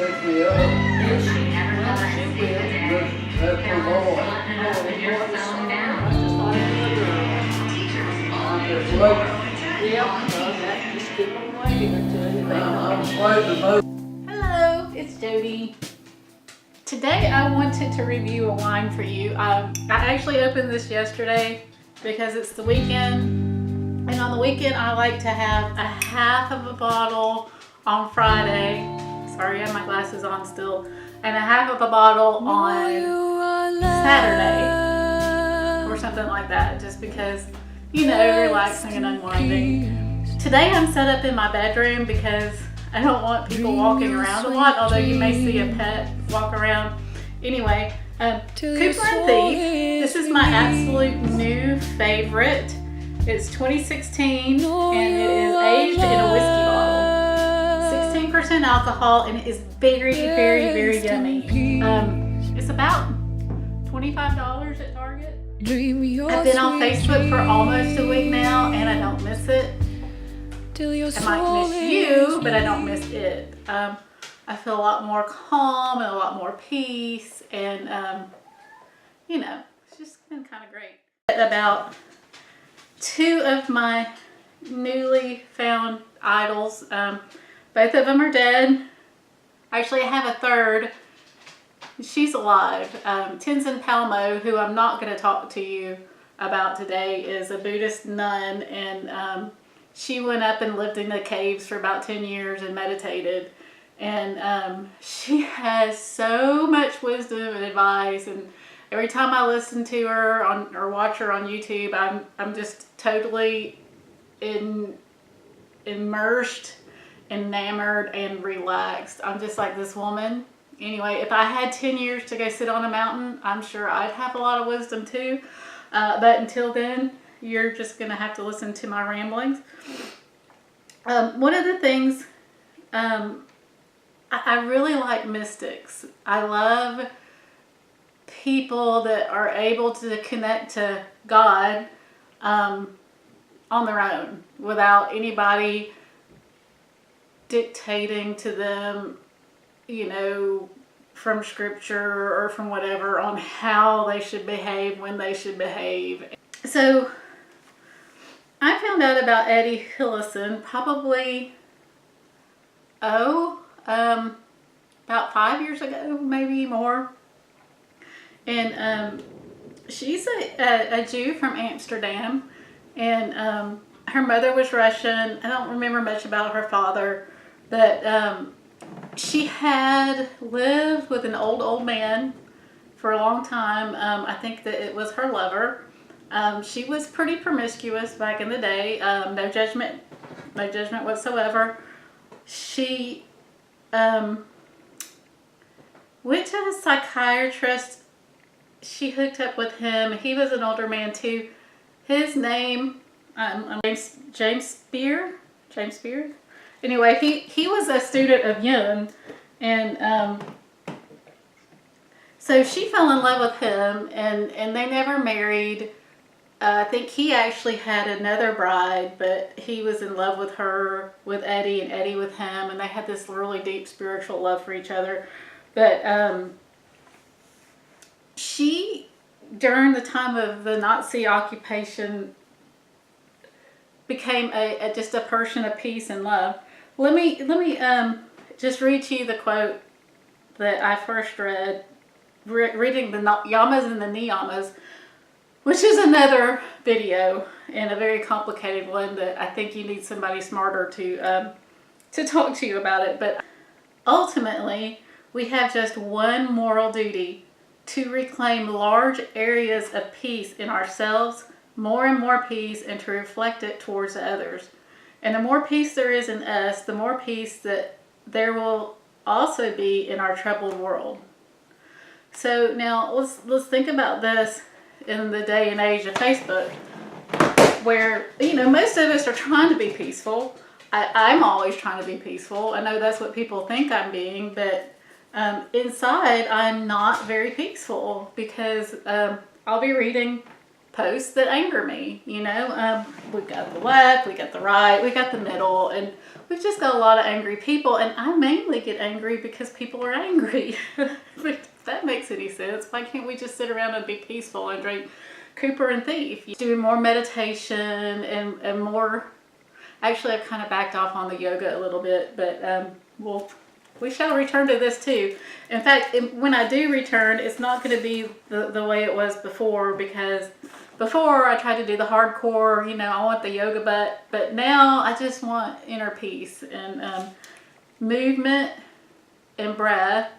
wake me up. Did she? Well, she will. That's my boy. I just thought it was a girl. I'm just waiting. Yep, well, just keep them waiting until you make I'm them. waiting. Hello, it's Jody. Today I wanted to review a wine for you. I actually opened this yesterday because it's the weekend, and on the weekend I like to have a half of a bottle on Friday. Sorry, I have my glasses on still. And a half of a bottle on Saturday or something like that, just because, you know, relaxing and unwinding. Today I'm set up in my bedroom because I don't want people walking around a lot, although you may see a pet walk around. Anyway, Cooper and Thief. This is my absolute new favorite. It's 2016 and it is aged in a whiskey bottle. 16% alcohol, and it is very, very, very yummy. It's about $25 at Target. I've been on Facebook for almost a week now, and I don't miss it. I might miss you, but I don't miss it. I feel a lot more calm and a lot more peace, and you know, it's just been kind of great. About two of my newly found idols. Both of them are dead. Actually, I have a third. She's alive. Tenzin Palmo, who I'm not going to talk to you about today, is a Buddhist nun, and she went up and lived in the caves for about 10 years and meditated. And she has so much wisdom and advice, and every time I listen to her or watch her on YouTube, I'm just totally immersed, enamored, and relaxed. I'm just like, this woman. Anyway, if I had 10 years to go sit on a mountain, I'm sure I'd have a lot of wisdom too. But until then, you're just going to have to listen to my ramblings. One of the things, I really like mystics. I love people that are able to connect to God on their own without anybody dictating to them, you know, from scripture or from whatever on how they should behave, when they should behave. So I found out about Etty Hillesum probably, about 5 years ago, maybe more. And she's a Jew from Amsterdam, and her mother was Russian. I don't remember much about her father, but she had lived with an old man for a long time. I think that it was her lover. She was pretty promiscuous back in the day. No judgment whatsoever. She went to a psychiatrist. She hooked up with him. He was an older man too. His name, James Spear. Anyway, he was a student of Jung, and so she fell in love with him, and they never married. I think he actually had another bride, but he was in love with her, with Etty, and Etty with him, and they had this really deep spiritual love for each other. But she, during the time of the Nazi occupation, became just a person of peace and love. Let me just read to you the quote that I first read, reading the Yamas and the Niyamas, which is another video and a very complicated one that I think you need somebody smarter to talk to you about it. But ultimately, we have just one moral duty: to reclaim large areas of peace in ourselves, more and more peace, and to reflect it towards others. And the more peace there is in us, the more peace that there will also be in our troubled world. So now let's think about this in the day and age of Facebook, where, you know, most of us are trying to be peaceful. I'm always trying to be peaceful. I know that's what people think I'm being, but inside I'm not very peaceful, because I'll be reading posts that anger me. You know, we've got the left, we got the right, we got the middle, and we've just got a lot of angry people. And I mainly get angry because people are angry. If that makes any sense, why can't we just sit around and be peaceful and drink Cooper and Thief? Doing more meditation and more. Actually, I've kind of backed off on the yoga a little bit, but we shall return to this too. In fact, when I do return, it's not going to be the way it was before, because before I tried to do the hardcore, you know, I want the yoga butt, but now I just want inner peace. And movement and breath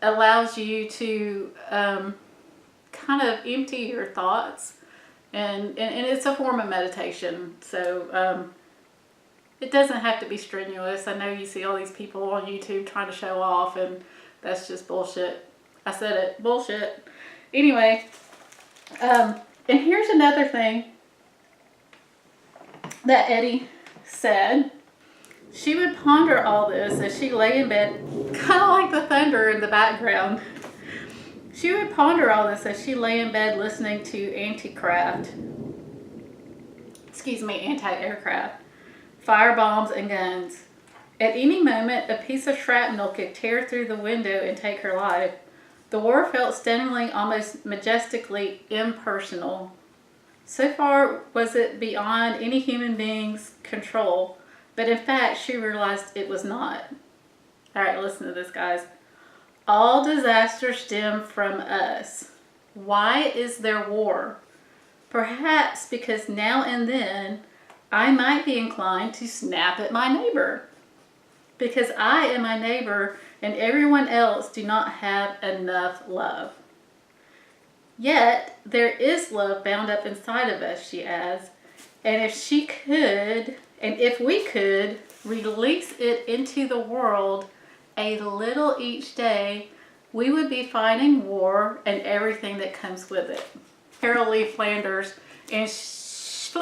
allows you to kind of empty your thoughts, and it's a form of meditation. So it doesn't have to be strenuous. I know you see all these people on YouTube trying to show off, and that's just bullshit. I said it, bullshit. Anyway, and here's another thing that Eddie said. She would ponder all this as she lay in bed, kind of like the thunder in the background. She would ponder all this as she lay in bed listening to anti-aircraft, firebombs and guns. At any moment, a piece of shrapnel could tear through the window and take her life. The war felt stunningly, almost majestically impersonal. So far was it beyond any human being's control, but in fact, she realized it was not. All right, listen to this, guys. All disasters stem from us. Why is there war? Perhaps because now and then I might be inclined to snap at my neighbor, because I and my neighbor and everyone else do not have enough love. Yet there is love bound up inside of us, she adds, and if we could release it into the world a little each day, we would be fighting war and everything that comes with it. Carol Lee Flanders, and she's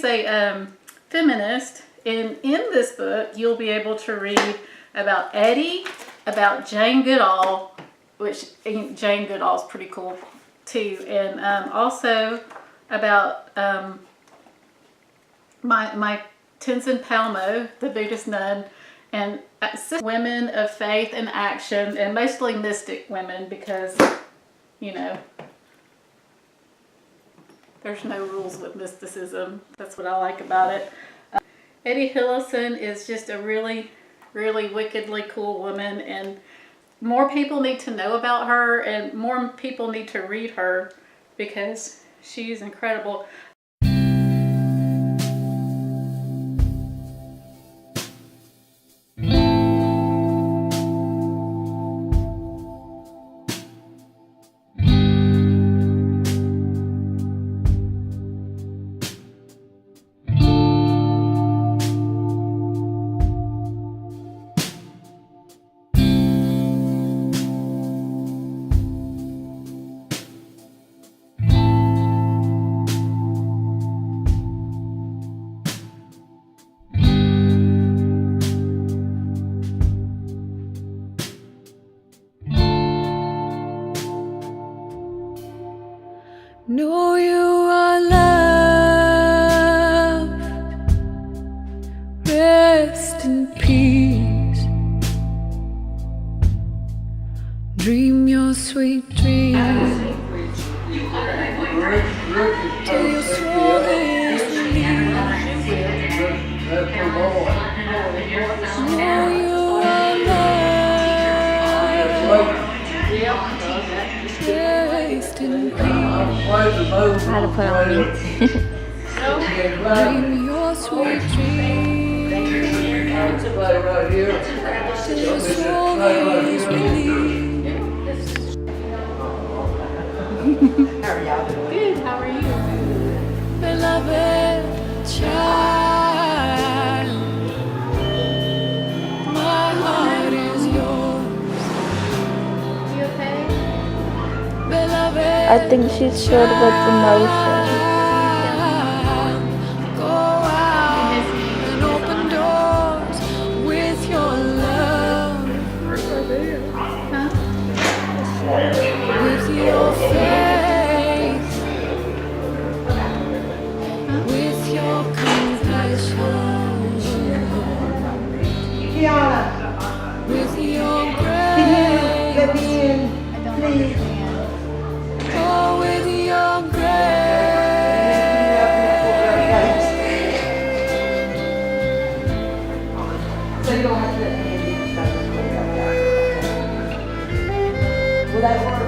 a feminist, and in this book you'll be able to read about Eddie, about Jane Goodall, which Jane Goodall's pretty cool too, and also about my Tenzin Palmo, the Buddhist nun, and women of faith and action, and mostly mystic women, because, you know, there's no rules with mysticism. That's what I like about it. Eddie Hillison is just a really, really wickedly cool woman, and more people need to know about her, and more people need to read her, because she's incredible. Know you are loved. Rest in peace. Dream your sweet dreams till your soul is released. Know you are loved. Rest in peace. How to put on mute. Dream your sweet dreams Right here. till your soul is released. Good, how are you? Beloved child, my heart is yours. You okay? Beloved, I think she's short with emotion. go out and open doors with your love, Huh? with your faith. Kiana, with your can you let me in, I don't please? understand. oh, with your grace. So you don't have to let me in. Will that work?